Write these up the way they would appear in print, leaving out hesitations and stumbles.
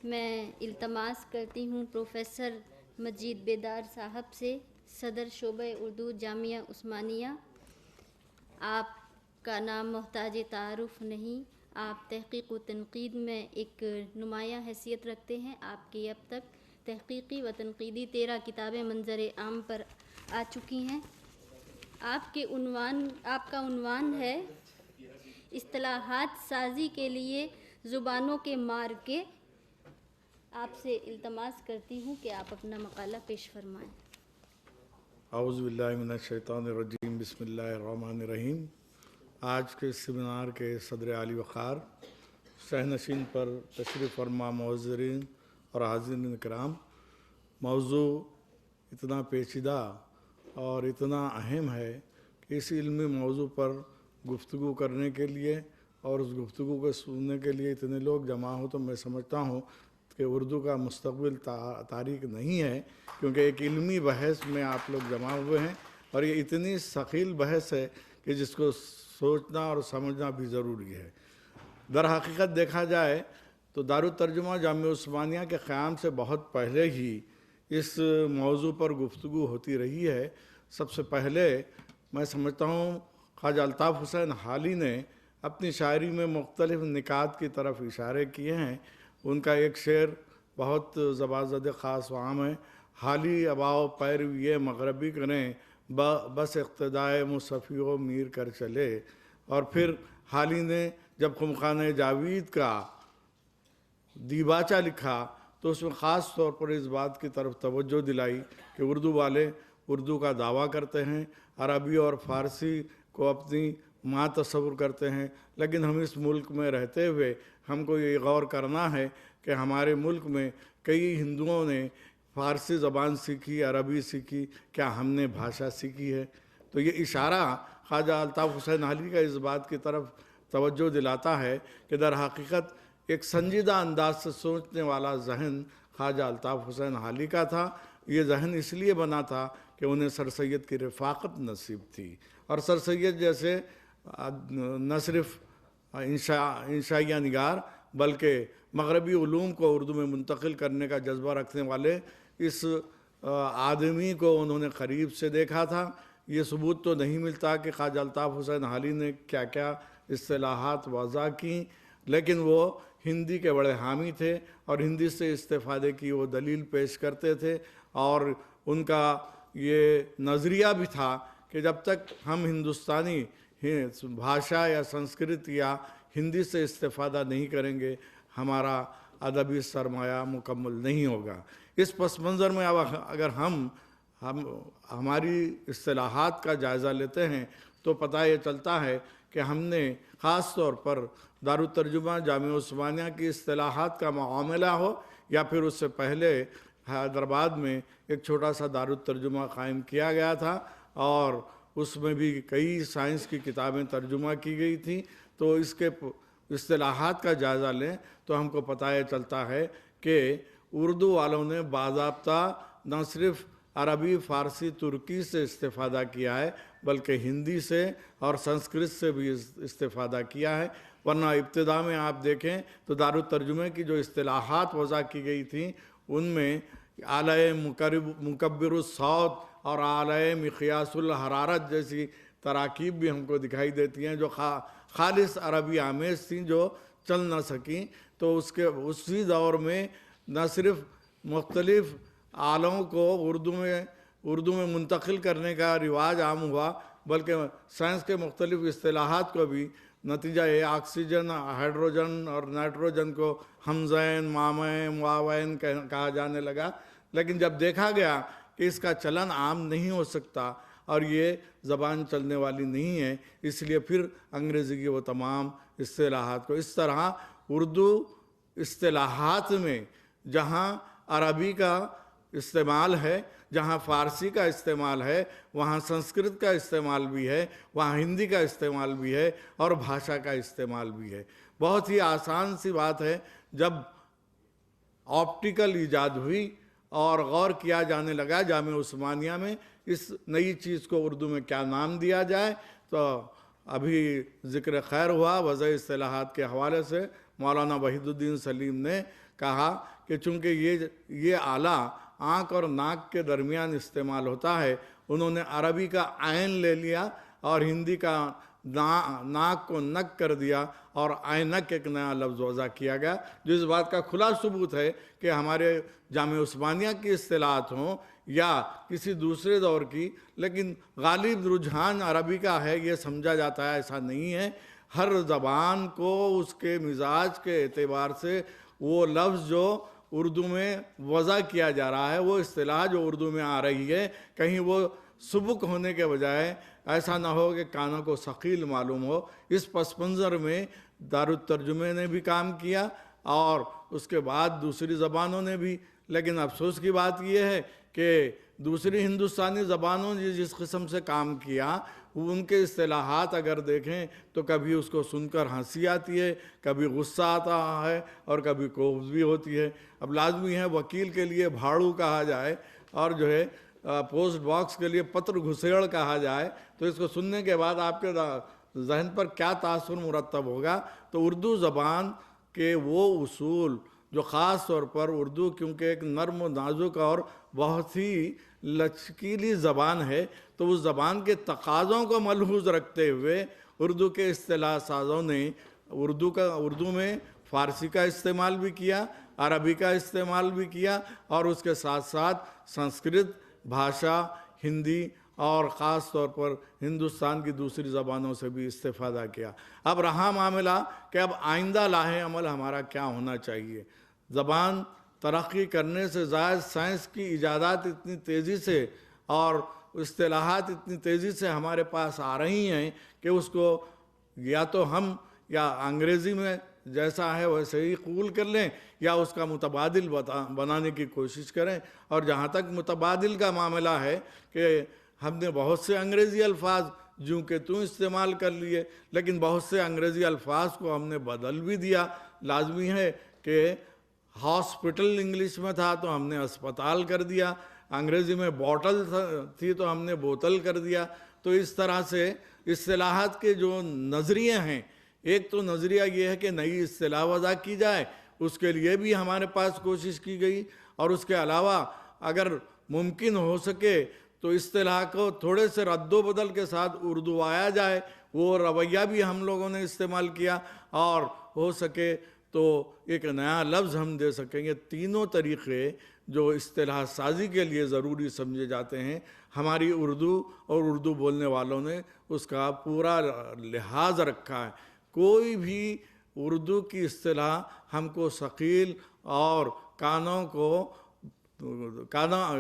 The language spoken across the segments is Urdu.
میں التماس کرتی ہوں پروفیسر مجید بیدار صاحب سے، صدر شعبہ اردو جامعہ عثمانیہ، آپ کا نام محتاج تعارف نہیں، آپ تحقیق و تنقید میں ایک نمایاں حیثیت رکھتے ہیں۔ آپ کی اب تک تحقیقی و تنقیدی 13 کتابیں منظر عام پر آ چکی ہیں۔ آپ کا عنوان ہے اصطلاحات سازی کے لیے زبانوں کے مارکے۔ آپ سے التماس کرتی ہوں کہ آپ اپنا مقالہ پیش فرمائیں۔ اعوذ باللہ من الشیطان الرجیم، بسم اللہ الرحمن الرحیم۔ آج کے سیمینار کے صدر عالی وقار، صحنشین پر تشریف فرما معززین اور حاضرین کرام، موضوع اتنا پیچیدہ اور اتنا اہم ہے کہ اس علمی موضوع پر گفتگو کرنے کے لیے اور اس گفتگو کو سننے کے لیے اتنے لوگ جمع ہوں تو میں سمجھتا ہوں کہ اردو کا مستقبل تاریک نہیں ہے، کیونکہ ایک علمی بحث میں آپ لوگ جمع ہوئے ہیں اور یہ اتنی ثقیل بحث ہے کہ جس کو سوچنا اور سمجھنا بھی ضروری ہے۔ در حقیقت دیکھا جائے تو دارالترجمہ جامعہ عثمانیہ کے قیام سے بہت پہلے ہی اس موضوع پر گفتگو ہوتی رہی ہے۔ سب سے پہلے میں سمجھتا ہوں خواجہ الطاف حسین حالی نے اپنی شاعری میں مختلف نکات کی طرف اشارے کیے ہیں۔ ان کا ایک شعر بہت زبان زد خاص و عام ہے: حالی اباؤ پیروی مغربی کریں، بس اقتدائے مصطفی و میر کر چلے۔ اور پھر حالی نے جب خمخانہ جاوید کا دیباچہ لکھا تو اس میں خاص طور پر اس بات کی طرف توجہ دلائی کہ اردو والے اردو کا دعویٰ کرتے ہیں، عربی اور فارسی کو اپنی ماں تصور کرتے ہیں، لیکن ہم اس ملک میں رہتے ہوئے ہم کو یہ غور کرنا ہے کہ ہمارے ملک میں کئی ہندوؤں نے فارسی زبان سیکھی، عربی سیکھی، کیا ہم نے بھاشا سیکھی ہے؟ تو یہ اشارہ خواجہ الطاف حسین حالی کا اس بات کی طرف توجہ دلاتا ہے کہ در حقیقت ایک سنجیدہ انداز سے سوچنے والا ذہن خواجہ الطاف حسین حالی کا تھا۔ یہ ذہن اس لیے بنا تھا کہ انہیں سر سید کی رفاقت نصیب تھی، اور سر سید جیسے نہ صرف انشائیہ نگار بلکہ مغربی علوم کو اردو میں منتقل کرنے کا جذبہ رکھنے والے اس آدمی کو انہوں نے قریب سے دیکھا تھا۔ یہ ثبوت تو نہیں ملتا کہ خواجہ الطاف حسین حالی نے کیا کیا اصطلاحات وضع کیں، لیکن وہ ہندی کے بڑے حامی تھے اور ہندی سے استفادے کی وہ دلیل پیش کرتے تھے، اور ان کا یہ نظریہ بھی تھا کہ جب تک ہم ہندوستانی بھاشا یا سنسکرت یا ہندی سے استفادہ نہیں کریں گے ہمارا ادبی سرمایہ مکمل نہیں ہوگا۔ اس پس منظر میں اب اگر ہم ہماری اصطلاحات کا جائزہ لیتے ہیں تو پتہ یہ چلتا ہے کہ ہم نے خاص طور پر دارالترجمہ جامعہ عثمانیہ کی اصطلاحات کا معاملہ ہو یا پھر اس سے پہلے حیدرآباد میں ایک چھوٹا سا دارالترجمہ قائم کیا گیا تھا اور اس میں بھی کئی سائنس کی کتابیں ترجمہ کی گئی تھیں، تو اس کے اصطلاحات کا جائزہ لیں تو ہم کو پتہ یہ چلتا ہے کہ اردو والوں نے باضابطہ نہ صرف عربی، فارسی، ترکی سے استفادہ کیا ہے بلکہ ہندی سے اور سنسکرت سے بھی استفادہ کیا ہے، ورنہ ابتدا میں آپ دیکھیں تو دارالترجمے کی جو اصطلاحات وضع کی گئی تھیں ان میں اعلی مکبر الصوت اور اعلی مقیاس الحرارت جیسی تراکیب بھی ہم کو دکھائی دیتی ہیں جو خالص عربی آمیز تھیں، جو چل نہ سکیں۔ تو اسی دور میں نہ صرف مختلف آلوں کو اردو میں منتقل کرنے کا رواج عام ہوا بلکہ سائنس کے مختلف اصطلاحات کو بھی نتیجہ آکسیجن، ہائیڈروجن اور نائٹروجن کو ہمزین، مامین، واوین کہا جانے لگا، لیکن جب دیکھا گیا کہ اس کا چلن عام نہیں ہو سکتا اور یہ زبان چلنے والی نہیں ہے، اس لیے پھر انگریزی کی وہ تمام اصطلاحات کو اس طرح اردو اصطلاحات میں جہاں عربی کا استعمال ہے، جہاں فارسی کا استعمال ہے، وہاں سنسکرت کا استعمال بھی ہے، وہاں ہندی کا استعمال بھی ہے اور بھاشا کا استعمال بھی ہے۔ بہت ہی آسان سی بات ہے، جب آپٹیکل ایجاد ہوئی اور غور کیا جانے لگا جامعہ عثمانیہ میں اس نئی چیز کو اردو میں کیا نام دیا جائے، تو ابھی ذکر خیر ہوا وضع اصطلاحات کے حوالے سے مولانا وحید الدین سلیم نے کہا کہ چونکہ یہ آلہ آنکھ اور ناک کے درمیان استعمال ہوتا ہے، انہوں نے عربی کا عین لے لیا اور ہندی کا ناک کو نک کر دیا اور عینک ایک نیا لفظ وضع کیا گیا، جو اس بات کا کھلا ثبوت ہے کہ ہمارے جامعہ عثمانیہ کی اصطلاحات ہوں یا کسی دوسرے دور کی، لیکن غالب رجحان عربی کا ہے، یہ سمجھا جاتا ہے، ایسا نہیں ہے۔ ہر زبان کو اس کے مزاج کے اعتبار سے وہ لفظ جو اردو میں وضع کیا جا رہا ہے، وہ اصطلاح جو اردو میں آ رہی ہے، کہیں وہ سبک ہونے کے بجائے ایسا نہ ہو کہ کانوں کو ثقیل معلوم ہو۔ اس پس منظر میں دارالترجمے نے بھی کام کیا اور اس کے بعد دوسری زبانوں نے بھی، لیکن افسوس کی بات یہ ہے کہ دوسری ہندوستانی زبانوں نے جس قسم سے کام کیا، ان کے اصطلاحات اگر دیکھیں تو کبھی اس کو سن کر ہنسی آتی ہے، کبھی غصہ آتا ہے اور کبھی کوفت بھی ہوتی ہے۔ اب لازمی ہے وکیل کے لیے بھاڑو کہا جائے اور جو ہے پوسٹ باکس کے لیے پتر گھسیڑ کہا جائے، تو اس کو سننے کے بعد آپ کے ذہن پر کیا تاثر مرتب ہوگا۔ تو اردو زبان کے وہ اصول جو خاص طور پر اردو کیونکہ ایک نرم و نازک اور بہت ہی لچکیلی زبان ہے، تو اس زبان کے تقاضوں کو ملحوظ رکھتے ہوئے اردو کے اصطلاح سازوں نے اردو میں فارسی کا استعمال بھی کیا، عربی کا استعمال بھی کیا اور اس کے ساتھ ساتھ سنسکرت بھاشا، ہندی اور خاص طور پر ہندوستان کی دوسری زبانوں سے بھی استفادہ کیا۔ اب رہا معاملہ کہ اب آئندہ لاہ عمل ہمارا کیا ہونا چاہیے۔ زبان ترقی کرنے سے زائد سائنس کی ایجادات اتنی تیزی سے اور اصطلاحات اتنی تیزی سے ہمارے پاس آ رہی ہیں کہ اس کو یا تو ہم یا انگریزی میں جیسا ہے ویسے ہی قبول کر لیں یا اس کا متبادل بنانے کی کوشش کریں۔ اور جہاں تک متبادل کا معاملہ ہے کہ ہم نے بہت سے انگریزی الفاظ جوں کہ توں استعمال کر لیے، لیکن بہت سے انگریزی الفاظ کو ہم نے بدل بھی دیا۔ لازمی ہے کہ ہاسپٹل انگلش میں تھا تو ہم نے اسپتال کر دیا، انگریزی میں بوٹل تھی تو ہم نے بوتل کر دیا۔ تو اس طرح سے اصطلاحات کے جو نظریے ہیں، ایک تو نظریہ یہ ہے کہ نئی اصطلاح وضع کی جائے، اس کے لیے بھی ہمارے پاس کوشش کی گئی، اور اس کے علاوہ اگر ممکن ہو سکے تو اصطلاح کو تھوڑے سے رد و بدل کے ساتھ اردو آیا جائے، وہ رویہ بھی ہم لوگوں نے استعمال کیا، اور ہو سکے تو ایک نیا لفظ ہم دے سکیں گے۔ تینوں طریقے جو اصطلاح سازی کے لیے ضروری سمجھے جاتے ہیں، ہماری اردو اور اردو بولنے والوں نے اس کا پورا لحاظ رکھا ہے۔ کوئی بھی اردو کی اصطلاح ہم کو ثقیل اور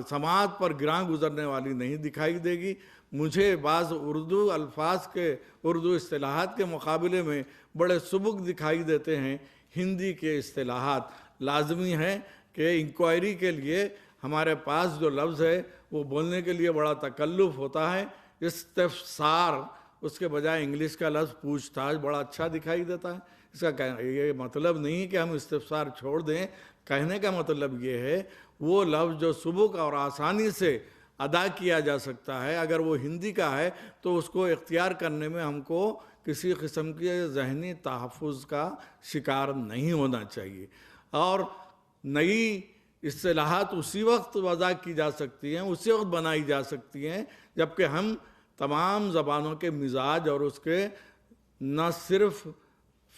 سماعت پر گراں گزرنے والی نہیں دکھائی دے گی۔ مجھے بعض اردو الفاظ کے اردو اصطلاحات کے مقابلے میں بڑے سبک دکھائی دیتے ہیں ہندی کے اصطلاحات۔ لازمی ہے کہ انکوائری کے لیے ہمارے پاس جو لفظ ہے وہ بولنے کے لیے بڑا تکلف ہوتا ہے۔ استفسار، اس کے بجائے انگلش کا لفظ پوچھ تاچھ بڑا اچھا دکھائی دیتا ہے۔ اس کا یہ مطلب نہیں کہ ہم استفسار چھوڑ دیں، کہنے کا مطلب یہ ہے وہ لفظ جو سبک اور آسانی سے ادا کیا جا سکتا ہے، اگر وہ ہندی کا ہے تو اس کو اختیار کرنے میں ہم کو کسی قسم کے ذہنی تحفظ کا شکار نہیں ہونا چاہیے۔ اور نئی اصطلاحات اسی وقت وضع کی جا سکتی ہیں، اسی وقت بنائی جا سکتی ہیں جبکہ ہم تمام زبانوں کے مزاج اور اس کے نہ صرف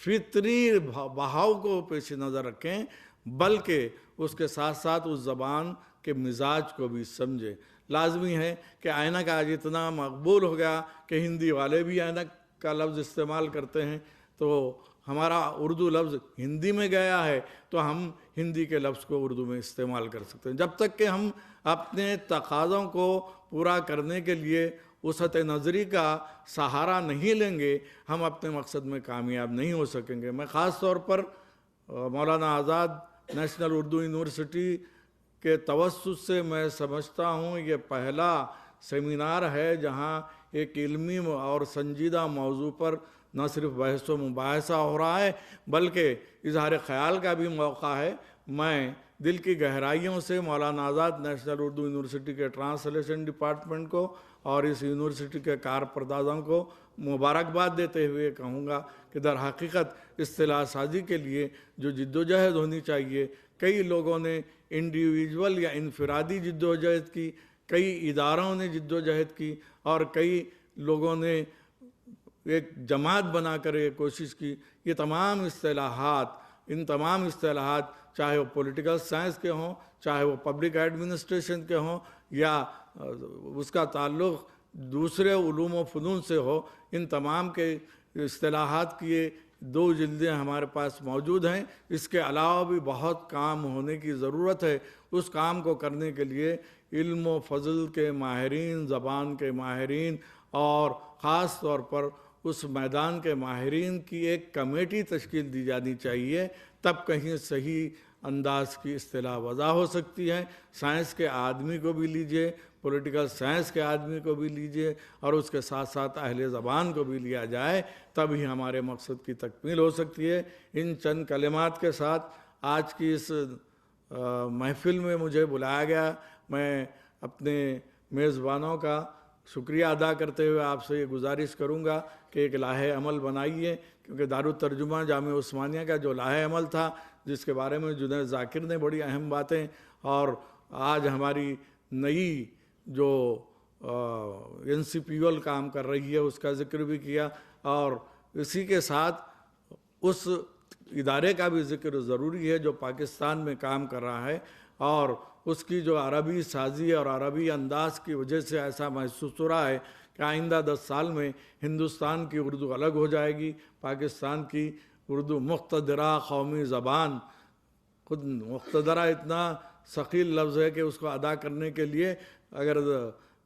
فطری بہاؤ کو پیش نظر رکھیں بلکہ اس کے ساتھ ساتھ اس زبان کے مزاج کو بھی سمجھیں۔ لازمی ہے کہ اینک آج اتنا مقبول ہو گیا کہ ہندی والے بھی اینک کا لفظ استعمال کرتے ہیں، تو ہمارا اردو لفظ ہندی میں گیا ہے تو ہم ہندی کے لفظ کو اردو میں استعمال کر سکتے ہیں۔ جب تک کہ ہم اپنے تقاضوں کو پورا کرنے کے لیے وسعت نظری کا سہارا نہیں لیں گے، ہم اپنے مقصد میں کامیاب نہیں ہو سکیں گے۔ میں خاص طور پر مولانا آزاد نیشنل اردو یونیورسٹی کے توسط سے میں سمجھتا ہوں یہ پہلا سیمینار ہے جہاں ایک علمی اور سنجیدہ موضوع پر نہ صرف بحث و مباحثہ ہو رہا ہے بلکہ اظہار خیال کا بھی موقع ہے۔ میں دل کی گہرائیوں سے مولانا آزاد نیشنل اردو یونیورسٹی کے ٹرانسلیشن ڈپارٹمنٹ کو اور اس یونیورسٹی کے کارپردازوں کو مبارکباد دیتے ہوئے کہوں گا کہ در حقیقت اصطلاح سازی کے لیے جو جد و جہد ہونی چاہیے، کئی لوگوں نے انڈیویجول یا انفرادی جد و جہد کی، کئی اداروں نے جد و جہد کی، اور کئی لوگوں نے ایک جماعت بنا کر یہ کوشش کی. یہ تمام اصطلاحات، ان تمام اصطلاحات چاہے وہ پولیٹیکل سائنس کے ہوں، چاہے وہ پبلک ایڈمنسٹریشن کے ہوں، یا اس کا تعلق دوسرے علوم و فنون سے ہو، ان تمام کے اصطلاحات کی یہ 2 جلدیں ہمارے پاس موجود ہیں. اس کے علاوہ بھی بہت کام ہونے کی ضرورت ہے. اس کام کو کرنے کے لیے علم و فضل کے ماہرین، زبان کے ماہرین، اور خاص طور پر اس میدان کے ماہرین کی ایک کمیٹی تشکیل دی جانی چاہیے. تب کہیں صحیح انداز کی اصطلاح وضع ہو سکتی ہے. سائنس کے آدمی کو بھی لیجئے، پولیٹیکل سائنس کے آدمی کو بھی لیجئے، اور اس کے ساتھ ساتھ اہل زبان کو بھی لیا جائے، تب ہی ہمارے مقصد کی تکمیل ہو سکتی ہے. ان چند کلمات کے ساتھ آج کی اس محفل میں مجھے بلایا گیا. میں اپنے میزبانوں کا شکریہ ادا کرتے ہوئے آپ سے یہ گزارش کروں گا کہ ایک لائحہ عمل بنائیے، کیونکہ دارالترجمہ جامعہ عثمانیہ کا جو لائحہ عمل تھا، جس کے بارے میں جنید ذاکر نے بڑی اہم باتیں، اور آج ہماری نئی جو NCPUL کام کر رہی ہے اس کا ذکر بھی کیا، اور اسی کے ساتھ اس ادارے کا بھی ذکر ضروری ہے جو پاکستان میں کام کر رہا ہے، اور اس کی جو عربی سازی اور عربی انداز کی وجہ سے ایسا محسوس ہو رہا ہے کہ آئندہ 10 سال میں ہندوستان کی اردو الگ ہو جائے گی. پاکستان کی اردو مقتدرہ قومی زبان، خود مقتدرہ اتنا ثقیل لفظ ہے کہ اس کو ادا کرنے کے لیے اگر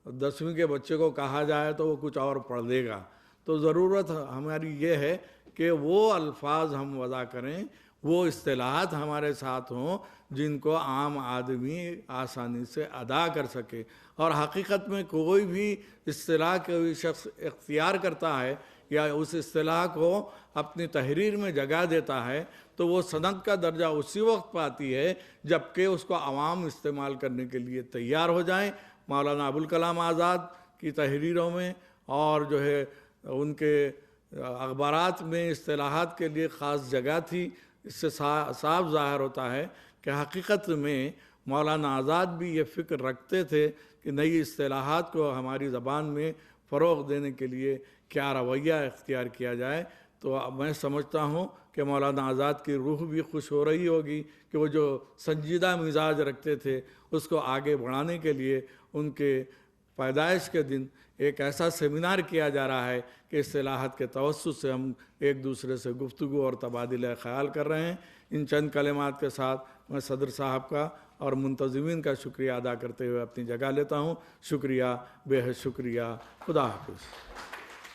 10ویں کے بچے کو کہا جائے تو وہ کچھ اور پڑھ دے گا. تو ضرورت ہماری یہ ہے کہ وہ الفاظ ہم وضع کریں، وہ اصطلاحات ہمارے ساتھ ہوں جن کو عام آدمی آسانی سے ادا کر سکے. اور حقیقت میں کوئی بھی اصطلاح کوئی شخص اختیار کرتا ہے یا اس اصطلاح کو اپنی تحریر میں جگہ دیتا ہے تو وہ سند کا درجہ اسی وقت پاتی ہے جبکہ اس کو عوام استعمال کرنے کے لیے تیار ہو جائیں. مولانا ابوالکلام آزاد کی تحریروں میں اور جو ہے ان کے اخبارات میں اصطلاحات کے لیے خاص جگہ تھی. اس سے صاف ظاہر ہوتا ہے کہ حقیقت میں مولانا آزاد بھی یہ فکر رکھتے تھے کہ نئی اصطلاحات کو ہماری زبان میں فروغ دینے کے لیے کیا رویہ اختیار کیا جائے. تو میں سمجھتا ہوں کہ مولانا آزاد کی روح بھی خوش ہو رہی ہوگی کہ وہ جو سنجیدہ مزاج رکھتے تھے اس کو آگے بڑھانے کے لیے ان کے پیدائش کے دن ایک ایسا سیمینار کیا جا رہا ہے کہ اصطلاحات کے توسط سے ہم ایک دوسرے سے گفتگو اور تبادلہ خیال کر رہے ہیں. ان چند کلمات کے ساتھ میں صدر صاحب کا اور منتظمین کا شکریہ ادا کرتے ہوئے اپنی جگہ لیتا ہوں. شکریہ، بے حد شکریہ. خدا حافظ.